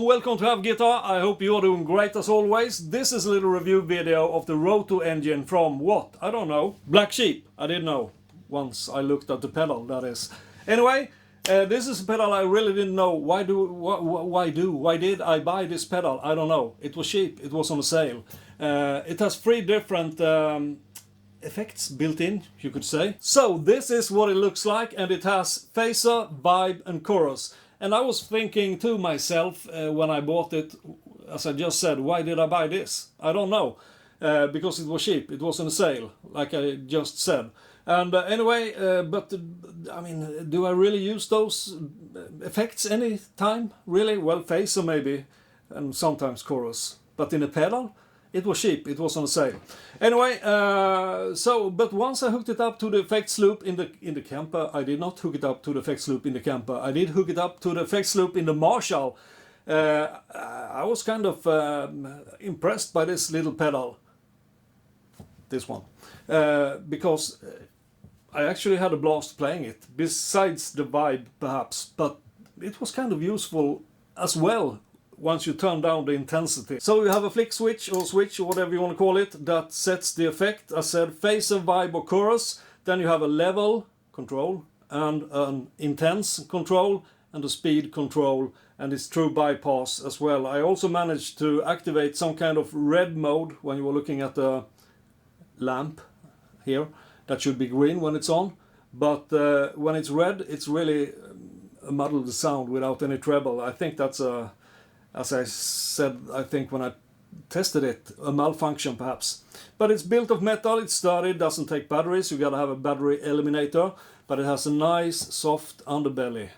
and welcome to Have Guitar. I hope you are doing great as always. This is a little review video of the Roto Engine from what? I don't know. Black Sheep. I didn't know. Once I looked at the pedal, that is. Anyway, this is a pedal I really didn't know. Why did I buy this pedal? I don't know. It was cheap. It was on a sale. It has 3 different effects built in, you could say. So this is what it looks like, and it has phaser, vibe and chorus. And I was thinking to myself when I bought it, as I just said, why did I buy this? I don't know, because it was cheap, it was on a sale, like I just said. And anyway, I mean, do I really use those effects any time? Really? Well, phaser maybe, and sometimes chorus. But in a pedal? It was cheap, it was on sale. Anyway, but once I hooked it up to the effects loop in the Kemper, I did not hook it up to the effects loop in the Kemper. I did hook it up to the effects loop in the Marshall. I was kind of impressed by this little pedal. This one. Because I actually had a blast playing it, besides the vibe perhaps, but it was kind of useful as well once you turn down the intensity. So you have a flick switch or whatever you want to call it that sets the effect. I said phaser, vibe or chorus. Then you have a level control and an intense control and a speed control, and it's true bypass as well. I also managed to activate some kind of red mode when you were looking at the lamp here. That should be green when it's on, but when it's red it's really a muddled sound without any treble. I think that's a, as I said, I think when I tested it, a malfunction perhaps. But it's built of metal, it's sturdy, doesn't take batteries, you gotta have a battery eliminator, but it has a nice soft underbelly.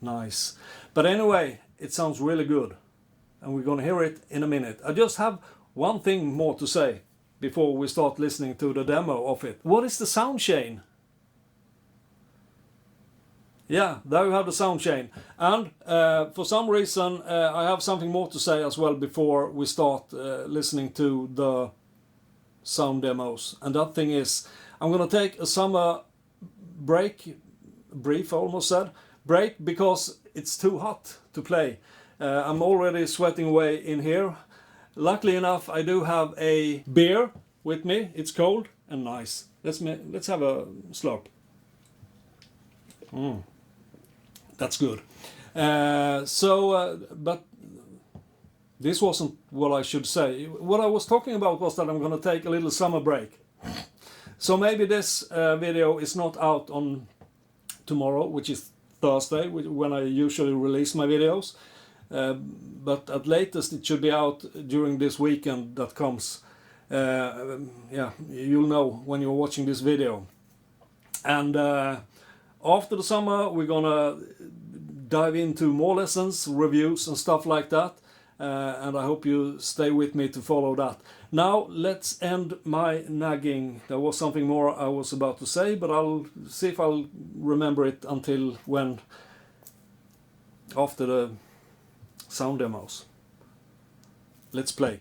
Nice. But anyway, it sounds really good, and we're gonna hear it in a minute. I just have one thing more to say before we start listening to the demo of it. What is the sound chain? Yeah, there you have the sound chain. And for some reason I have something more to say as well before we start listening to the sound demos. And that thing is, I'm gonna take a summer break, brief I almost said, break, because it's too hot to play. I'm already sweating away in here. Luckily enough I do have a beer with me, it's cold and nice. Let's have a slurp. That's good. But this wasn't what I should say. What I was talking about was that I'm going to take a little summer break. So maybe this video is not out on tomorrow, which is Thursday, when I usually release my videos. But at latest it should be out during this weekend that comes. Yeah, you'll know when you're watching this video. And after the summer we're gonna dive into more lessons, reviews and stuff like that, and I hope you stay with me to follow that. Now let's end my nagging. There was something more I was about to say, but I'll see if I'll remember it until when, after the sound demos. Let's play.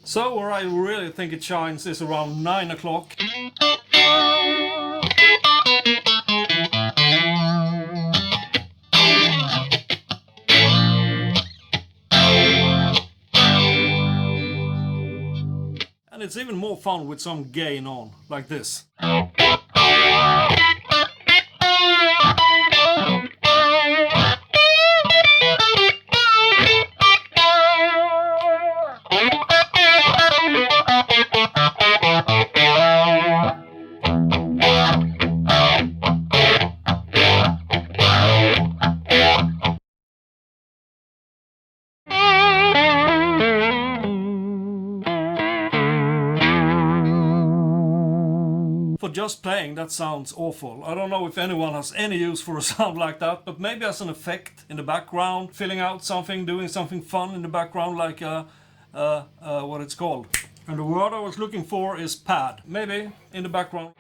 So where I really think it shines is around 9 o'clock. And it's even more fun with some gain on, like this. For just playing, that sounds awful. I don't know if anyone has any use for a sound like that, but maybe as an effect in the background, filling out something, doing something fun in the background, like what it's called. And the word I was looking for is pad. Maybe in the background.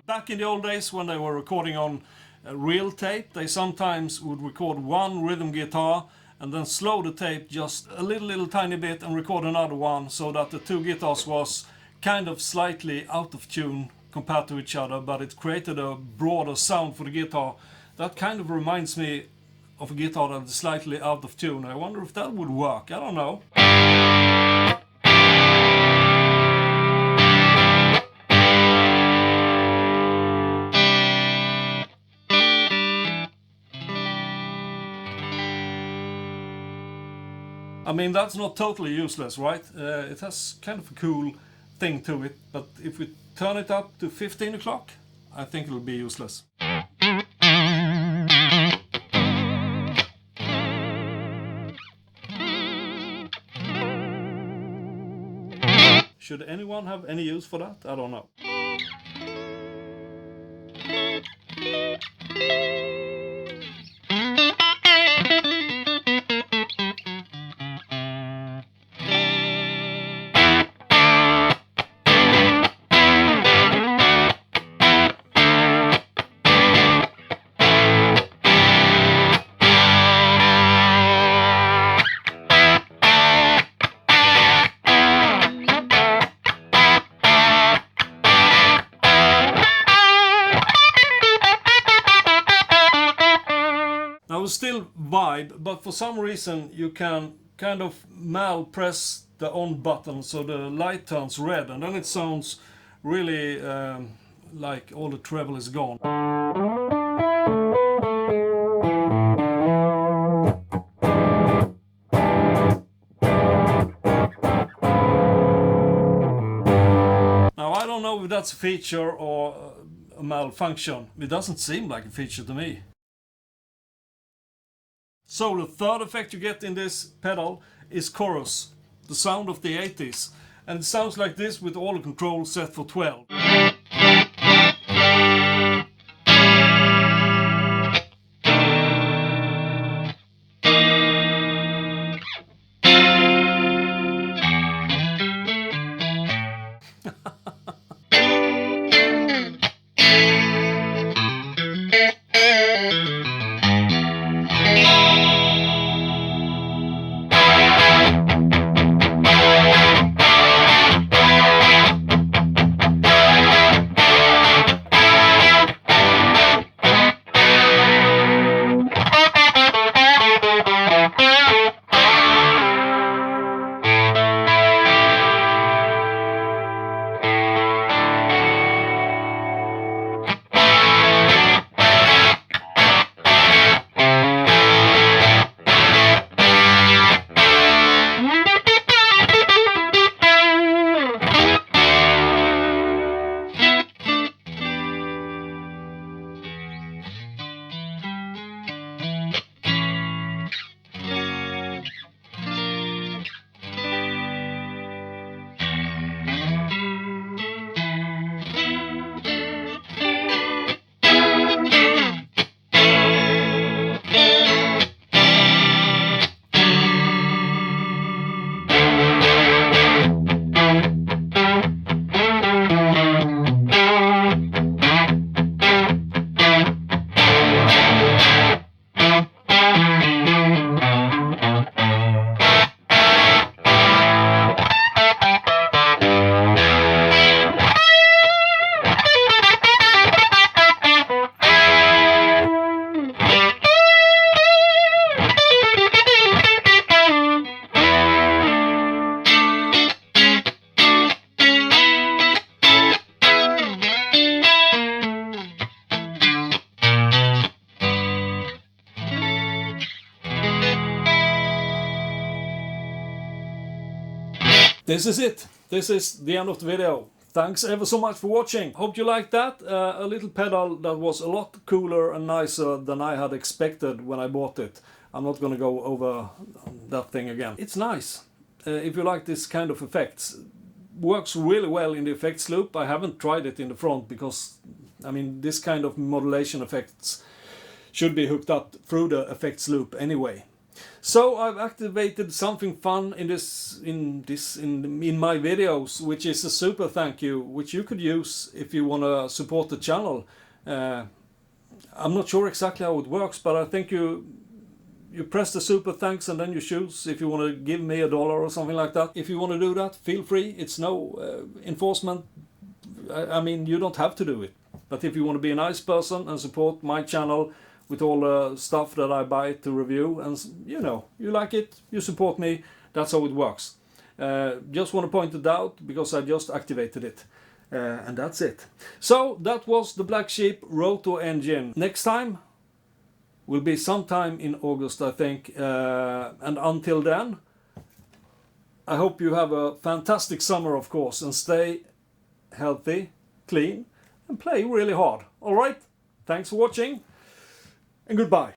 Back in the old days when they were recording on real tape, they sometimes would record one rhythm guitar and then slow the tape just a little tiny bit and record another one, so that the two guitars was kind of slightly out of tune compared to each other, but it created a broader sound for the guitar. That kind of reminds me of a guitar that is slightly out of tune. I wonder if that would work. I don't know. I mean, that's not totally useless, right? It has kind of a cool thing to it, but if we turn it up to 15 o'clock, I think it'll be useless. Should anyone have any use for that? I don't know. Now it's still vibe, but for some reason you can kind of mal press the on button so the light turns red, and then it sounds really like all the treble is gone. Now I don't know if that's a feature or a malfunction. It doesn't seem like a feature to me. So the third effect you get in this pedal is chorus, the sound of the 80s. And it sounds like this with all the controls set for 12. this is it. This is the end of the video. Thanks ever so much for watching. Hope you liked that. A little pedal that was a lot cooler and nicer than I had expected when I bought it. I'm not gonna go over that thing again. It's nice. If you like this kind of effects. Works really well in the effects loop. I haven't tried it in the front because, I mean, this kind of modulation effects should be hooked up through the effects loop anyway. So I've activated something fun in my videos, which is a super thank you, which you could use if you want to support the channel. I'm not sure exactly how it works, but I think you press the super thanks and then you choose if you want to give me $1 or something like that. If you want to do that, feel free. It's no enforcement. I mean, you don't have to do it. But if you want to be a nice person and support my channel with all the stuff that I buy to review, and you know, you like it, you support me, that's how it works. Just want to point it out because I just activated it. And that's it. So that was the Black Sheep Roto Engine. Next time will be sometime in August, I think. And until then, I hope you have a fantastic summer, of course, and stay healthy, clean, and play really hard. All right? Thanks for watching, and goodbye.